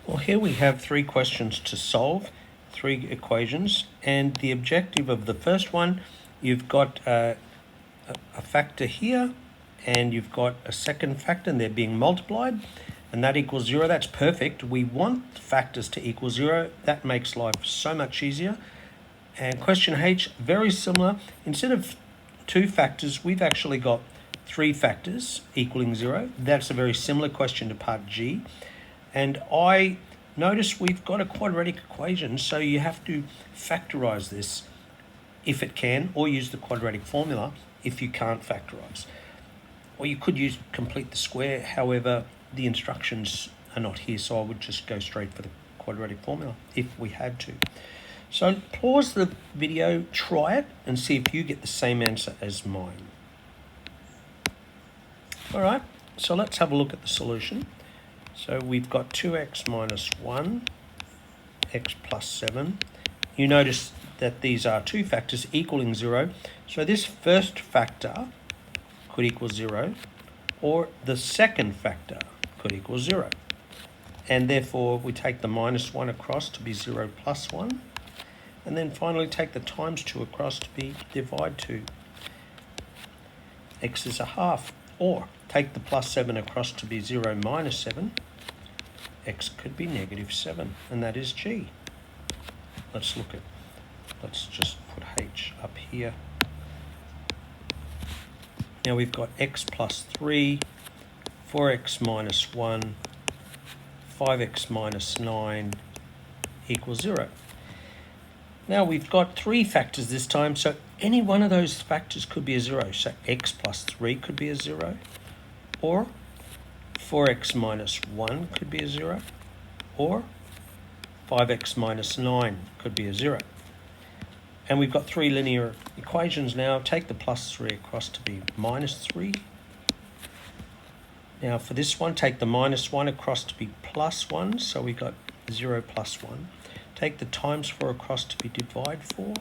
Well, here we have three questions to solve, three equations, and the objective of the first one, you've got a factor here, and you've got a second factor, and they're being multiplied, and that equals 0. That's perfect. We want factors to equal 0. That makes life so much easier. And question H, very similar. Instead of two factors, we've actually got three factors equaling 0. That's a very similar question to part G. And I notice we've got a quadratic equation, so you have to factorize this if it can, or use the quadratic formula if you can't factorize. Or you could use complete the square, however, the instructions are not here, so I would just go straight for the quadratic formula if we had to. So pause the video, try it, and see if you get the same answer as mine. All right, so let's have a look at the solution. So we've got 2x minus 1, x plus 7. You notice that these are two factors equaling 0. So this first factor could equal 0, or the second factor could equal 0. And therefore, we take the minus 1 across to be 0 plus 1. And then finally take the times 2 across to be divide 2. X is a half. Or take the plus 7 across to be 0 minus 7. X could be negative 7, and that is G. Let's just put H up here. Now we've got x plus 3, 4x minus 1, 5x minus 9 equals 0. Now we've got three factors this time, so any one of those factors could be a 0. So x plus 3 could be a 0, or 4x minus 1 could be a 0, or 5x minus 9 could be a 0. And we've got three linear equations now. Take the plus 3 across to be minus 3. Now for this one, take the minus 1 across to be plus 1, so we've got 0 plus 1. Take the times 4 across to be divide 4.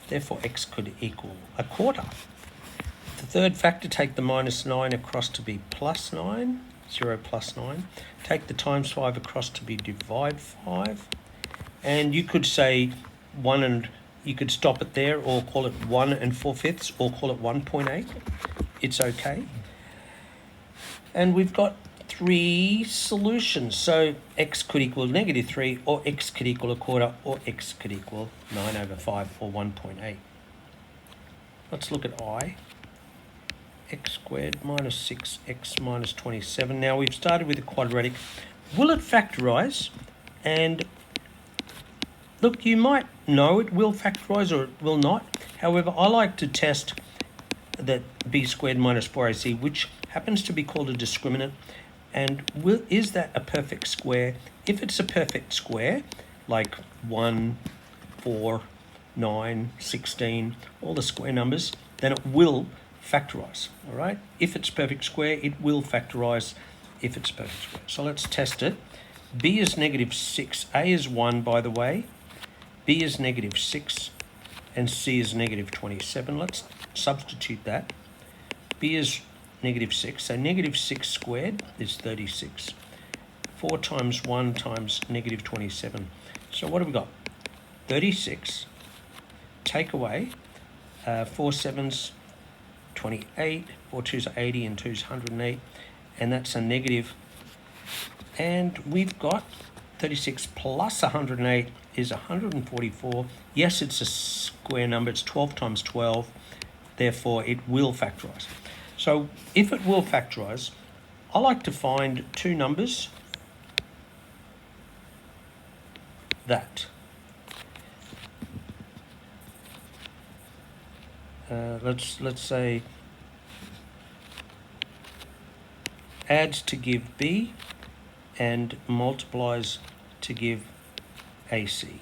Therefore, x could equal a quarter. The third factor, take the minus 9 across to be plus 9, 0 plus 9. Take the times 5 across to be divide 5. And you could say 1 and you could stop it there, or call it 1 and 4/5, or call it 1.8. It's okay. And we've got three solutions. So x could equal negative 3, or x could equal a quarter, or x could equal 9 over 5, or 1.8. Let's look at I. X squared minus 6x minus 27. Now we've started with a quadratic. Will it factorize? And look, you might know it will factorize or it will not. However, I like to test that b squared minus 4ac, which happens to be called a discriminant. And is that a perfect square? If it's a perfect square, like 1, 4, 9, 16, all the square numbers, then it will factorize, all right? If it's perfect square, it will factorize if it's perfect square. So let's test it. B is negative 6, A is 1, by the way, B is negative 6, and C is negative 27. Let's substitute that. B is negative 6, so negative 6 squared is 36. 4 times 1 times negative 27. So what have we got? 36, take away 4 sevens, 28, 4 twos are 80, and 2's 108, and that's a negative. And we've got 36 plus 108 is 144. Yes, it's a square number. It's 12 times 12. Therefore, it will factorize. So if it will factorize, I like to find two numbers that let's say adds to give B and multiplies to give AC.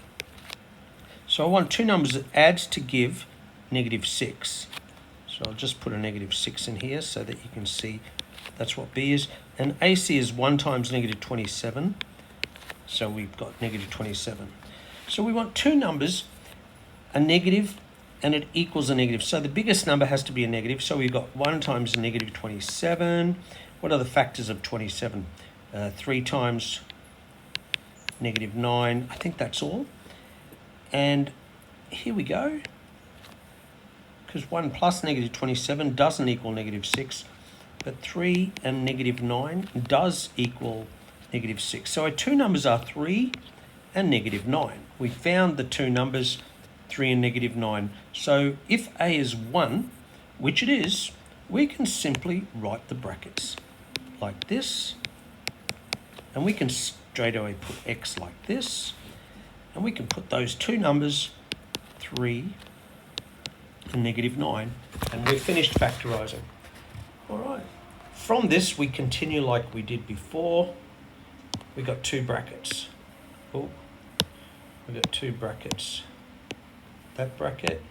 So I want two numbers that adds to give negative 6. So I'll just put a negative 6 in here so that you can see that's what B is. And AC is 1 times negative 27. So we've got negative 27. So we want two numbers, a negative and it equals a negative. So the biggest number has to be a negative. So we've got 1 times negative 27. What are the factors of 27? 3 times negative 9. I think that's all. And here we go. Because 1 plus negative 27 doesn't equal negative 6, but 3 and negative 9 does equal negative 6. So our two numbers are 3 and negative 9. We found the two numbers, 3 and negative 9. So if A is 1, which it is, we can simply write the brackets like this. And we can straight away put x like this. And we can put those two numbers, 3 and negative 9. And we've finished factorising. All right. From this, we continue like we did before. We got two brackets. Oh, we got two brackets. That bracket,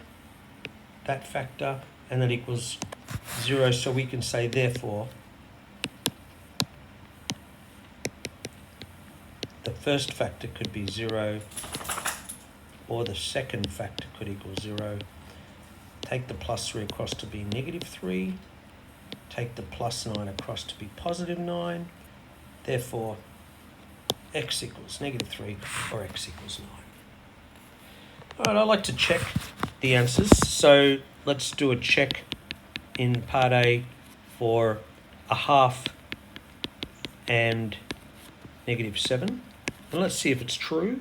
that factor, and that equals 0. So we can say, therefore, the first factor could be 0, or the second factor could equal 0. Take the plus 3 across to be negative 3. Take the plus 9 across to be positive 9. Therefore, x equals negative 3 or x equals 9. All right, I like to check the answers. So let's do a check in part A for a half and negative 7. And let's see if it's true.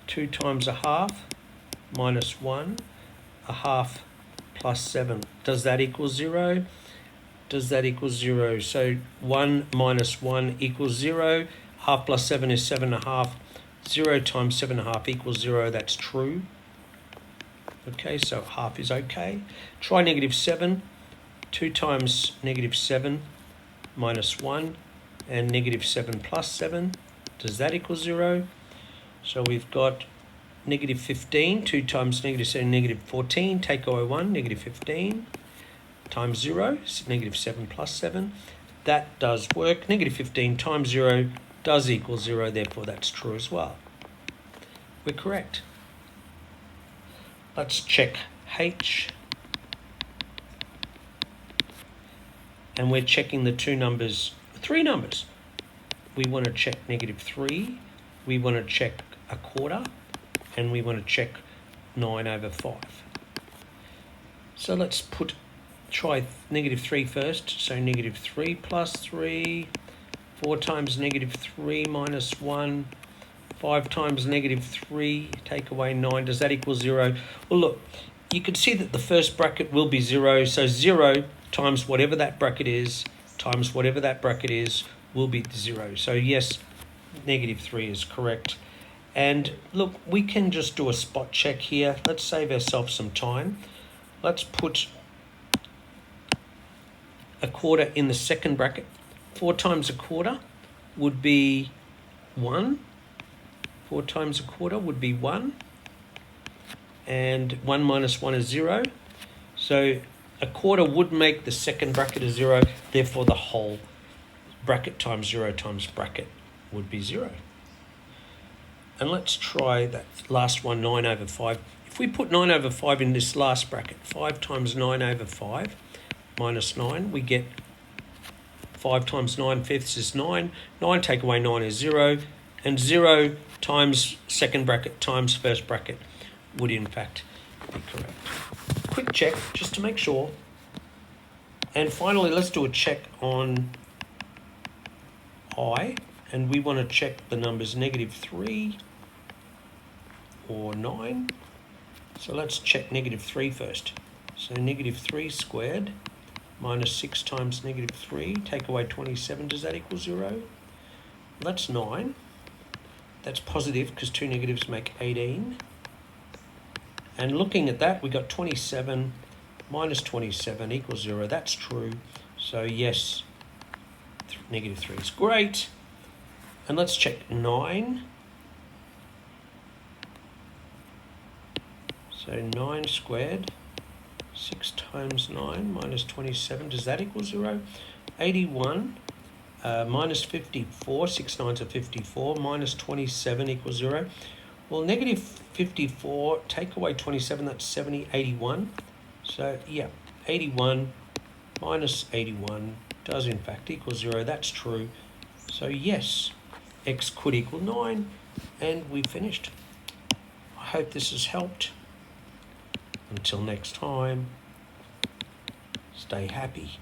2 times a half minus 1, a half plus 7. Does that equal 0? Does that equal 0? So 1 minus 1 equals 0. Half plus 7 is 7.5. 0 times 7.5 equals 0. That's true. Okay, so half is okay. Try negative 7. 2 times negative 7 minus 1 and negative 7 plus 7. Does that equal 0? So we've got negative 15. 2 times negative 7, negative 14. Take away 1, negative 15. Times 0, negative 7 plus 7. That does work. Negative 15 times 0 does equal 0, therefore that's true as well. We're correct. Let's check H. And we're checking the two numbers, three numbers. We want to check negative 3, we want to check a quarter, and we want to check 9 over 5. So let's try negative 3 first. So negative 3 plus 3, 4 times negative 3 minus 1, 5 times negative 3, take away 9. Does that equal 0? Well, look, you can see that the first bracket will be 0. So 0 times whatever that bracket is, times whatever that bracket is, will be 0. So yes, negative 3 is correct. And look, we can just do a spot check here. Let's save ourselves some time. Let's put a quarter in the second bracket. 4 times a quarter would be 1. 4 times a quarter would be 1. And 1 minus 1 is 0. So a quarter would make the second bracket a 0. Therefore, the whole bracket times 0 times bracket would be 0. And let's try that last one, 9 over 5. If we put 9 over 5 in this last bracket, 5 times 9 over 5 minus 9, we get 5 times 9 fifths is 9. 9 take away 9 is 0. And 0 times second bracket times first bracket would in fact be correct. Quick check just to make sure. And finally, let's do a check on I. And we want to check the numbers negative 3 or 9. So let's check negative 3 first. So negative 3 squared minus 6 times negative 3, take away 27, does that equal 0? That's 9. That's positive because two negatives make 18. And looking at that, we got 27 minus 27 equals 0. That's true. So yes, negative 3 is great. And let's check 9. So 9 squared, 6 times 9 minus 27, does that equal 0? 81 minus 54, 6 nines are 54, minus 27 equals 0. Well, negative 54, take away 27, that's 70, 81. So yeah, 81 minus 81 does in fact equal 0, that's true. So yes, x could equal 9, and we finished. I hope this has helped. Until next time, stay happy.